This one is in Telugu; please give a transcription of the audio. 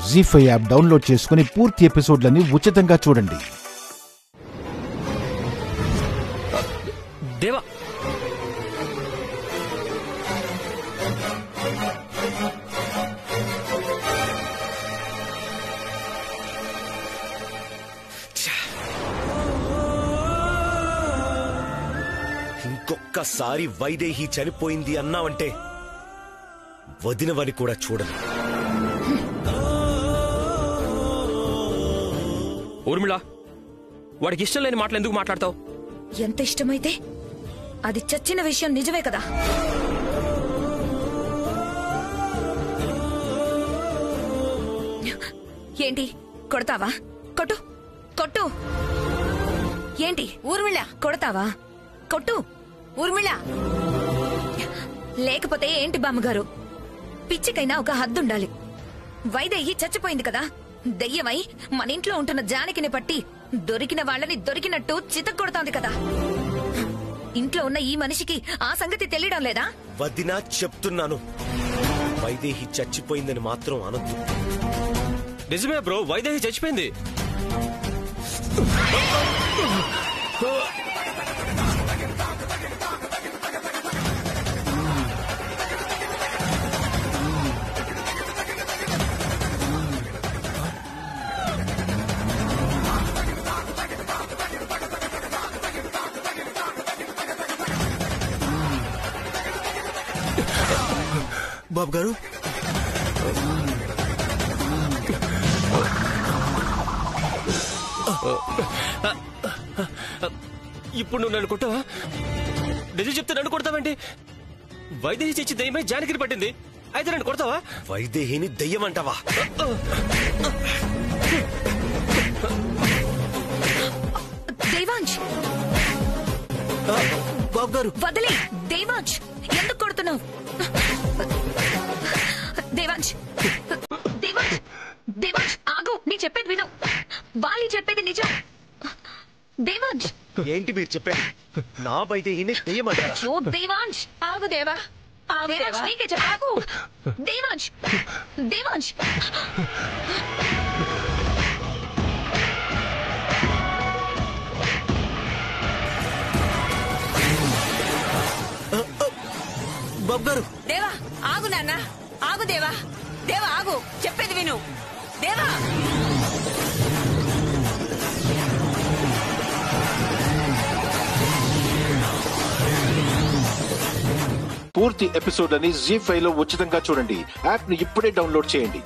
జీ5 యాప్ డౌన్లోడ్ చేసుకుని పూర్తి ఎపిసోడ్లని ఉచితంగా చూడండి. దేవా ఇంకొక్కసారి వైదేహి చనిపోయింది అన్నావంటే వదినవని కూడా చూడను. ఊర్మిళ, వాడికి ఇష్టం లేని మాటలు ఎందుకు మాట్లాడతావు? ఎంత ఇష్టమైతే అది చచ్చిన విషయం నిజమే కదా. ఏంటి కొడతావా? కొట్టు కొట్టు. ఏంటి ఊర్మిళ కొడతావా? కొట్టు ఊర్మిళ. లేకపోతే ఏంటి బామ్మగారు, పిచ్చికైనా ఒక హద్దుండాలి. వైదేహి చచ్చిపోయింది కదా, దెయ్యమై మన ఇంట్లో ఉంటున్న జానకిని పట్టి దొరికిన వాళ్ళని దొరికినట్టు చితక్కొడుతోంది కదా. ఇంట్లో ఉన్న ఈ మనిషికి ఆ సంగతి తెలియడం లేదా? వదినా చెప్తున్నాను, వైదేహి చచ్చిపోయిందని మాత్రం అనొద్దు. నిజమే బ్రో, వైదేహి చచ్చిపోయింది. బాబు గారు, ఇప్పుడు నువ్వు నన్ను కొట్టావా? నిజం చెప్తే నన్ను కొడతావేంటి? వైదేహి చచ్చి దయ్యమై జానకిని పట్టింది, అయితే నన్ను కొడతావా? వైదేహిని దయ్యమంటావా? దేవాంశ్, బాబు గారు వదిలే. దేవాంశ్, ఎందుకు కొడుతున్నావు? దేవాంశ్, దేవాంశ్, దేవాంశ్ ఆగు, నీ చెప్పేది విను. వాళ్ళు చెప్పేది నిజం. దేవాంశ్, ఏంటి మీరు చెప్పండి? నా వైదేహిని దయ్యమంటారా? ఓ దేవాంశ్, ఆగు దేవా. దేవాంశ్, నీకే చెప్పు, ఆగు. దేవాంశ్, దేవాంశ్. బాబు గారు, దేవా ఆగు. నాన్న ఆగు. దేవా, దేవా ఆగు, చెప్పేది విను. దేవా, పూర్తి ఎపిసోడ్లని జీ5 లో ఉచితంగా చూడండి. యాప్ ని ఇప్పుడే డౌన్లోడ్ చేయండి.